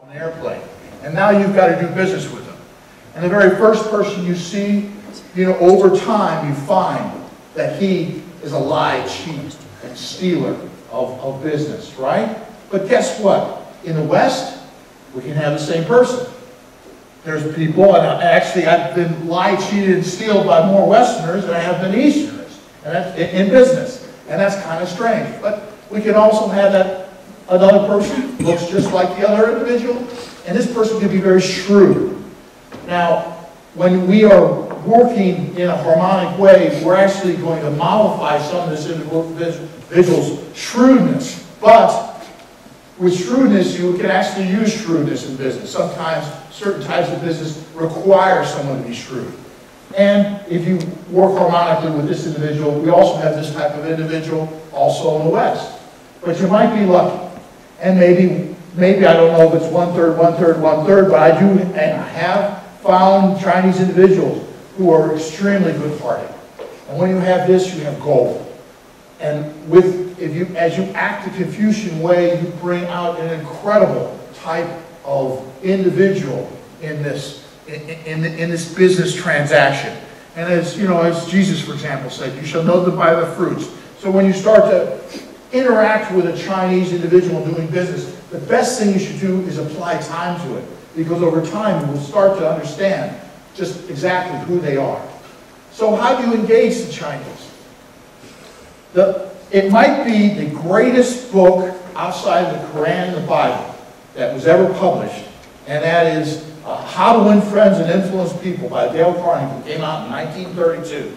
an airplane. And now you've got to do business with them. And the very first person you see, over time you find that he is a lie, cheat, and stealer of business, right? But guess what? In the West, we can have the same person. There's people, and actually I've been lied, cheated, and stealed by more Westerners than I have been Easterners, and that's in business. And that's kind of strange. But we can also have that another person looks just like the other individual, and this person can be very shrewd. Now, when we are working in a harmonic way, we're actually going to mollify some of this individual's shrewdness. But with shrewdness, you can actually use shrewdness in business. Sometimes certain types of business require someone to be shrewd. And if you work harmonically with this individual, we also have this type of individual also in the West. But you might be lucky. And maybe I don't know if it's 1/3, 1/3, 1/3, but I do, and I have found Chinese individuals who are extremely good-hearted. And when you have this, you have gold. And as you act the Confucian way, you bring out an incredible type of individual in this business transaction. And as Jesus, for example, said, you shall know them by their fruits. So when you start to interact with a Chinese individual doing business, the best thing you should do is apply time to it, because over time you will start to understand just exactly who they are. So how do you engage the Chinese? It might be the greatest book outside of the Quran and the Bible that was ever published, and that is How to Win Friends and Influence People by Dale Carnegie. It came out in 1932.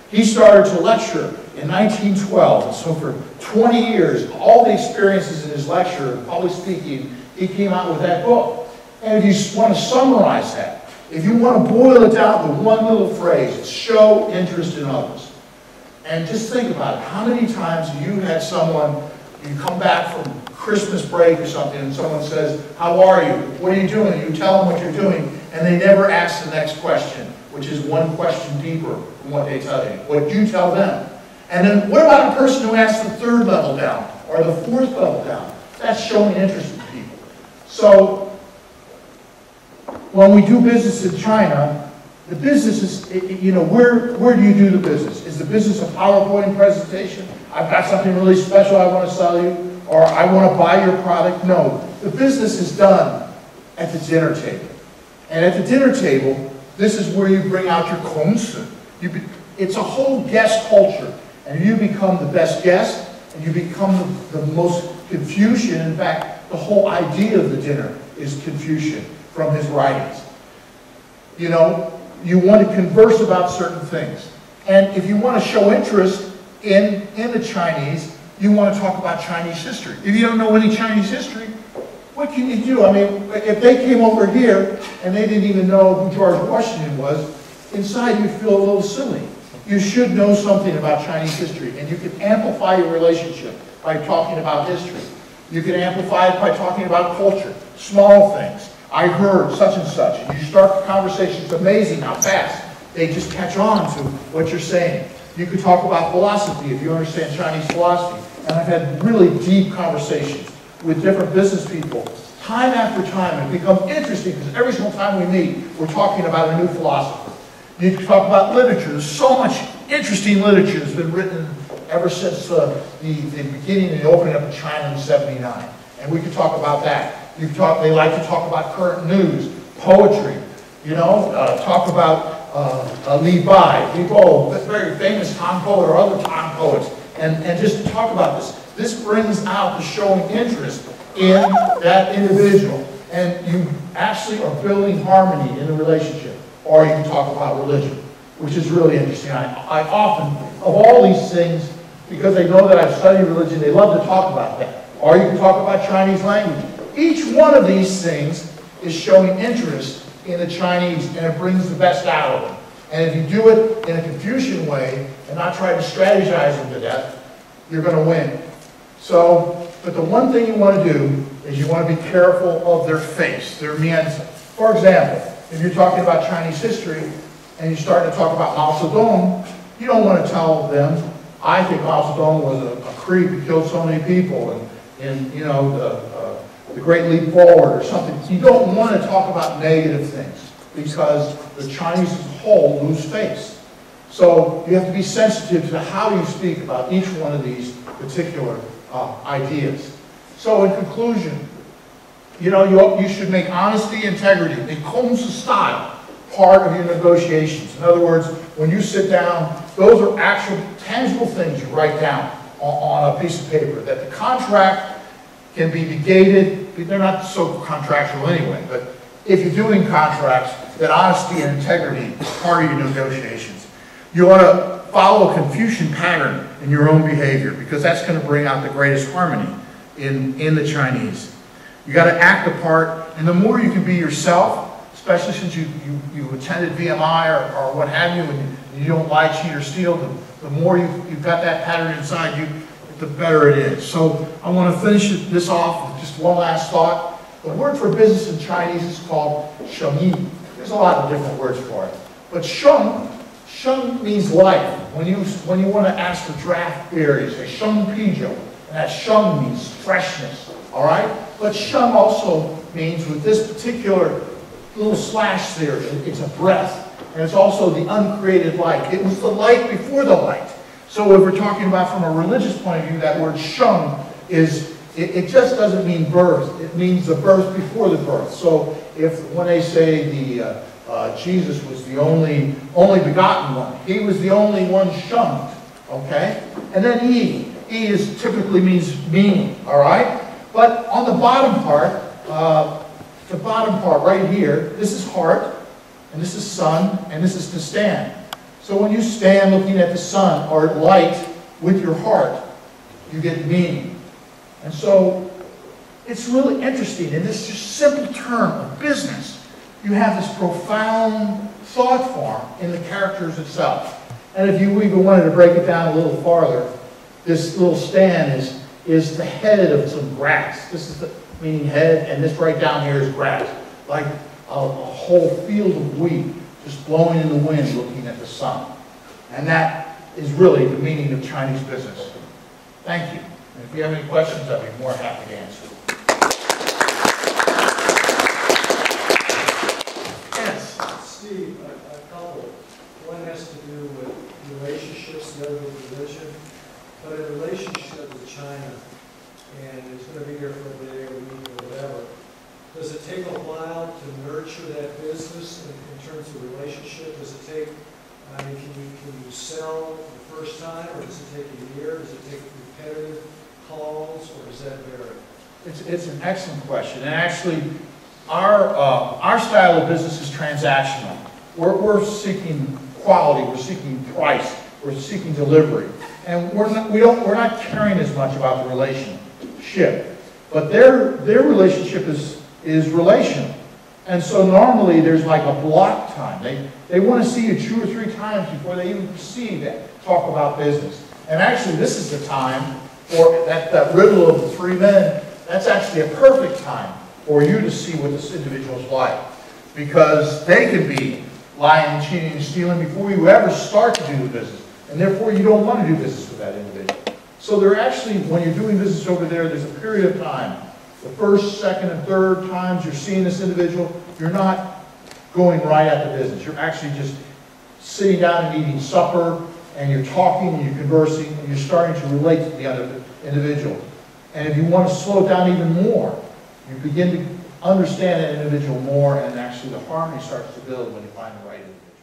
He started to lecture in 1912, and so for 20 years, all the experiences in his lecture, public speaking, he came out with that book. And if you want to summarize that, if you want to boil it down to one little phrase, it's show interest in others. And just think about it. How many times have you had someone, you come back from Christmas break or something, and someone says, how are you? What are you doing? You tell them what you're doing, and they never ask the next question, which is one question deeper from what they tell you, what you tell them. And then what about a person who asks the 3rd level down, or the 4th level down? That's showing interest in people. So, when we do business in China, the business is, where do you do the business? Is the business a PowerPoint presentation? I've got something really special I want to sell you, or I want to buy your product. No, the business is done at the dinner table. And at the dinner table, this is where you bring out your Kongsi. It's a whole guest culture. And you become the best guest, and you become the most Confucian. In fact, the whole idea of the dinner is Confucian from his writings. You want to converse about certain things. And if you want to show interest in the Chinese, you want to talk about Chinese history. If you don't know any Chinese history, what can you do? I mean, if they came over here and they didn't even know who George Washington was, inside you feel a little silly. You should know something about Chinese history, and you can amplify your relationship by talking about history. You can amplify it by talking about culture, small things. I heard such and such, and you start the conversation. It's amazing how fast they just catch on to what you're saying. You could talk about philosophy if you understand Chinese philosophy. And I've had really deep conversations with different business people, time after time. It becomes interesting because every single time we meet, we're talking about a new philosopher. You can talk about literature. There's so much interesting literature that's been written ever since the beginning and the opening up of China in '79. And we could talk about that. They like to talk about current news, poetry, talk about Li Bai, Li Bo, very famous Tang poet or other Tang poets, and just talk about this. This brings out the showing interest in that individual, and you actually are building harmony in the relationship. Or you can talk about religion, which is really interesting. I often, of all these things, because they know that I've studied religion, they love to talk about that. Or you can talk about Chinese language. Each one of these things is showing interest in the Chinese, and it brings the best out of them. And if you do it in a Confucian way, and not try to strategize them to death, you're going to win. So, but the one thing you want to do is you want to be careful of their face, their mianzi. For example, if you're talking about Chinese history, and you start to talk about Mao Zedong, you don't want to tell them, I think Mao Zedong was a creep who killed so many people, and the Great Leap Forward or something. You don't want to talk about negative things because the Chinese as a whole lose face. So you have to be sensitive to how you speak about each one of these particular ideas. So in conclusion, you should make honesty, integrity, and comms style part of your negotiations. In other words, when you sit down, those are actual tangible things you write down on a piece of paper. That the contract can be negated. They're not so contractual anyway, but if you're doing contracts, that honesty and integrity is part of your negotiations. You want to follow a Confucian pattern in your own behavior because that's going to bring out the greatest harmony in the Chinese. You got to act the part, and the more you can be yourself, especially since you attended VMI or what have you, and you don't lie, cheat, or steal, the more you've got that pattern inside you, the better it is. So I want to finish this off with just one last thought. The word for business in Chinese is called shengyi. There's a lot of different words for it. But sheng means life. When you want to ask for draft beer, you say sheng pijiu. And that sheng means freshness. All right? But sheng also means, with this particular little slash there, it's a breath. And it's also the uncreated light. It was the light before the light. So if we're talking about from a religious point of view, that word sheng it just doesn't mean birth. It means the birth before the birth. So when they say Jesus was the only begotten one, he was the only one shenged, okay? And then yi is typically means meaning, all right? But on the bottom part right here, this is heart, and this is sun, and this is to stand. So when you stand looking at the sun or light with your heart, you get meaning. And so it's really interesting. In this just simple term of business, you have this profound thought form in the characters itself. And if you even wanted to break it down a little farther, this little stand is the head of some grass. This is the meaning head, and this right down here is grass. Like a whole field of wheat just blowing in the wind looking at the sun. And that is really the meaning of Chinese business. Thank you. And if you have any questions, I'd be more happy to answer. Yes? Steve, a couple. One has to do with relationships, the other with religion. But a relationship with China, and it's going to be here for a day or a week or whatever, does it take a while to nurture that business in terms of relationship? Does it take, can you sell the first time, or does it take a year? Does it take repetitive calls, or does that vary? It's an excellent question. And actually, our style of business is transactional. We're seeking quality, we're seeking price, we're seeking delivery. And we're not caring as much about the relationship. But their relationship is relational. And so normally there's like a block time. They want to see you 2 or 3 times before they even proceed to talk about business. And actually this is the time for that riddle of the 3 men. That's actually a perfect time for you to see what this individual's like. Because they could be lying, cheating, and stealing before you ever start to do the business. And therefore you don't want to do business with that individual. So they're actually, when you're doing business over there's a period of time. The first, second, and third times you're seeing this individual, you're not going right at the business. You're actually just sitting down and eating supper, and you're talking and you're conversing, and you're starting to relate to the other individual. And if you want to slow it down even more, you begin to understand that individual more, and actually the harmony starts to build when you find the right individual.